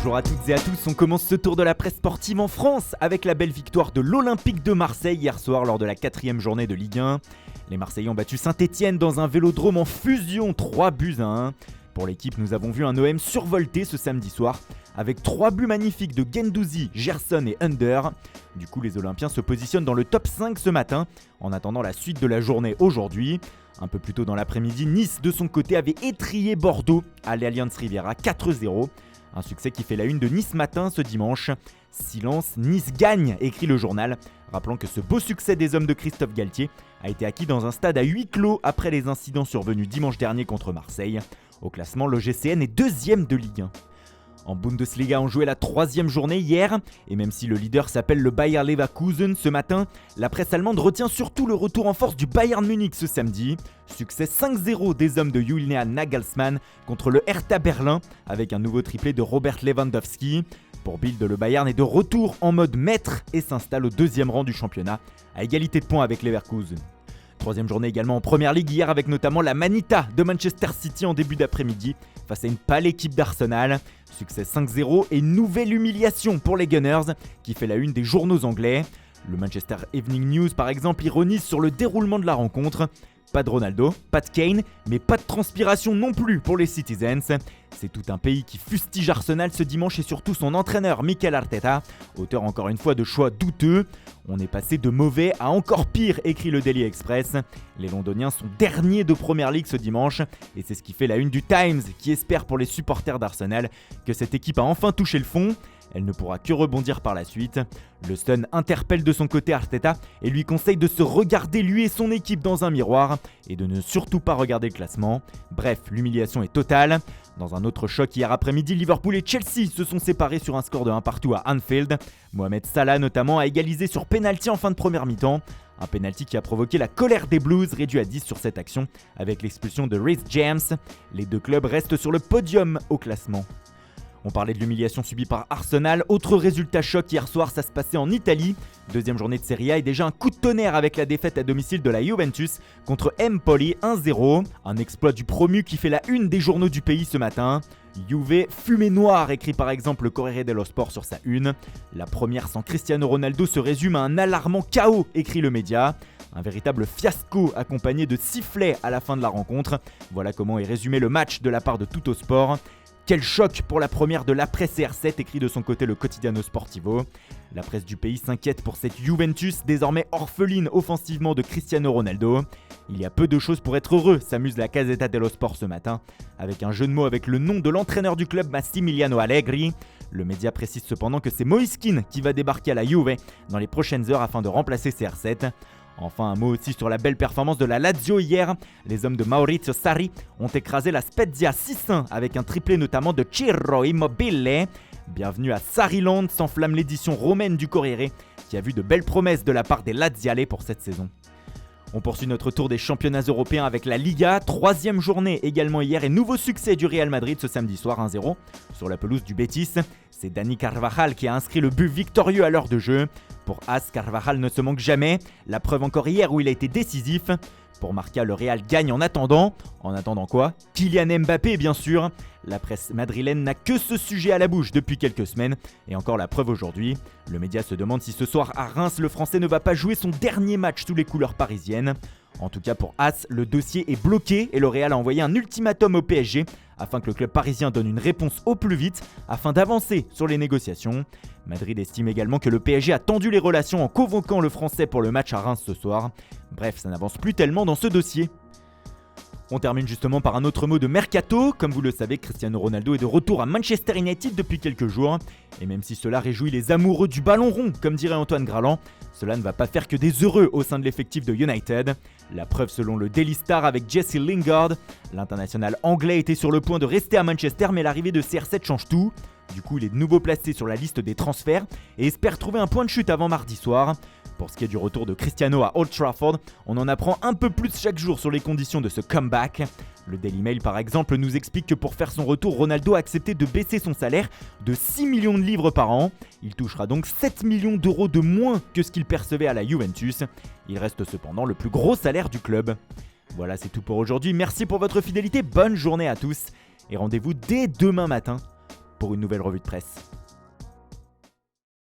Bonjour à toutes et à tous, on commence ce tour de la presse sportive en France avec la belle victoire de l'Olympique de Marseille hier soir lors de la 4e journée de Ligue 1. Les Marseillais ont battu Saint-Etienne dans un vélodrome en fusion, 3-1. Pour l'équipe, nous avons vu un OM survolté ce samedi soir avec 3 buts magnifiques de Guendouzi, Gerson et Under. Du coup, les Olympiens se positionnent dans le top 5 ce matin en attendant la suite de la journée aujourd'hui. Un peu plus tôt dans l'après-midi, Nice de son côté avait étrillé Bordeaux à l'Allianz Riviera 4-0. Un succès qui fait la une de Nice Matin ce dimanche. Silence, Nice gagne, écrit le journal, rappelant que ce beau succès des hommes de Christophe Galtier a été acquis dans un stade à huis clos après les incidents survenus dimanche dernier contre Marseille. Au classement, l'OGCN est 2e de Ligue 1. En Bundesliga, on jouait la 3e journée hier, et même si le leader s'appelle le Bayer Leverkusen ce matin, la presse allemande retient surtout le retour en force du Bayern Munich ce samedi. Succès 5-0 des hommes de Julian Nagelsmann contre le Hertha Berlin, avec un nouveau triplé de Robert Lewandowski. Pour Bild, le Bayern est de retour en mode maître et s'installe au 2e rang du championnat, à égalité de points avec Leverkusen. 3e journée également en Première Ligue hier avec notamment la Manita de Manchester City en début d'après-midi face à une pâle équipe d'Arsenal. Succès 5-0 et nouvelle humiliation pour les Gunners qui fait la une des journaux anglais. Le Manchester Evening News par exemple ironise sur le déroulement de la rencontre. Pas de Ronaldo, pas de Kane, mais pas de transpiration non plus pour les Citizens. C'est tout un pays qui fustige Arsenal ce dimanche et surtout son entraîneur Mikel Arteta, auteur encore une fois de choix douteux. On est passé de mauvais à encore pire, écrit le Daily Express. Les Londoniens sont derniers de Première Ligue ce dimanche et c'est ce qui fait la une du Times qui espère pour les supporters d'Arsenal que cette équipe a enfin touché le fond. Elle ne pourra que rebondir par la suite. Le Sun interpelle de son côté Arteta et lui conseille de se regarder lui et son équipe dans un miroir et de ne surtout pas regarder le classement. Bref, l'humiliation est totale. Dans un autre choc hier après-midi, Liverpool et Chelsea se sont séparés sur un score de 1-1 à Anfield. Mohamed Salah notamment a égalisé sur pénalty en fin de première mi-temps. Un pénalty qui a provoqué la colère des Blues, réduit à 10 sur cette action avec l'expulsion de Reece James. Les deux clubs restent sur le podium au classement. On parlait de l'humiliation subie par Arsenal. Autre résultat choc hier soir, ça se passait en Italie. 2e journée de Serie A et déjà un coup de tonnerre avec la défaite à domicile de la Juventus contre Empoli 1-0. Un exploit du promu qui fait la une des journaux du pays ce matin. Juve fumée noire, écrit par exemple le Corriere dello Sport sur sa une. La première sans Cristiano Ronaldo se résume à un alarmant chaos, écrit le média. Un véritable fiasco accompagné de sifflets à la fin de la rencontre. Voilà comment est résumé le match de la part de Tuttosport. Quel choc pour la première de l'après CR7, écrit de son côté le Quotidiano Sportivo. La presse du pays s'inquiète pour cette Juventus, désormais orpheline offensivement de Cristiano Ronaldo. Il y a peu de choses pour être heureux, s'amuse la Gazzetta dello Sport ce matin, avec un jeu de mots avec le nom de l'entraîneur du club Massimiliano Allegri. Le média précise cependant que c'est Moise Kean qui va débarquer à la Juve dans les prochaines heures afin de remplacer CR7. Enfin, un mot aussi sur la belle performance de la Lazio hier. Les hommes de Maurizio Sarri ont écrasé la Spezia 6-1 avec un triplé notamment de Ciro Immobile. Bienvenue à Sarriland, s'enflamme l'édition romaine du Corriere qui a vu de belles promesses de la part des Laziale pour cette saison. On poursuit notre tour des championnats européens avec la Liga, 3e journée également hier et nouveau succès du Real Madrid ce samedi soir 1-0 sur la pelouse du Betis. C'est Dani Carvajal qui a inscrit le but victorieux à l'heure de jeu. Pour As, Carvajal ne se manque jamais, la preuve encore hier où il a été décisif. Pour Marca, le Real gagne en attendant. En attendant quoi ? Kylian Mbappé bien sûr. La presse madrilène n'a que ce sujet à la bouche depuis quelques semaines et encore la preuve aujourd'hui. Le média se demande si ce soir à Reims, le Français ne va pas jouer son dernier match sous les couleurs parisiennes. En tout cas pour As, le dossier est bloqué et le Real a envoyé un ultimatum au PSG afin que le club parisien donne une réponse au plus vite afin d'avancer sur les négociations. Madrid estime également que le PSG a tendu les relations en convoquant le Français pour le match à Reims ce soir. Bref, ça n'avance plus tellement dans ce dossier. On termine justement par un autre mot de mercato. Comme vous le savez, Cristiano Ronaldo est de retour à Manchester United depuis quelques jours. Et même si cela réjouit les amoureux du ballon rond, comme dirait Antoine Graland, cela ne va pas faire que des heureux au sein de l'effectif de United. La preuve selon le Daily Star avec Jesse Lingard. L'international anglais était sur le point de rester à Manchester, mais l'arrivée de CR7 change tout. Du coup, il est de nouveau placé sur la liste des transferts et espère trouver un point de chute avant mardi soir. Pour ce qui est du retour de Cristiano à Old Trafford, on en apprend un peu plus chaque jour sur les conditions de ce comeback. Le Daily Mail par exemple nous explique que pour faire son retour, Ronaldo a accepté de baisser son salaire de 6 millions de livres par an. Il touchera donc 7 millions d'euros de moins que ce qu'il percevait à la Juventus. Il reste cependant le plus gros salaire du club. Voilà, c'est tout pour aujourd'hui. Merci pour votre fidélité, bonne journée à tous et rendez-vous dès demain matin pour une nouvelle revue de presse.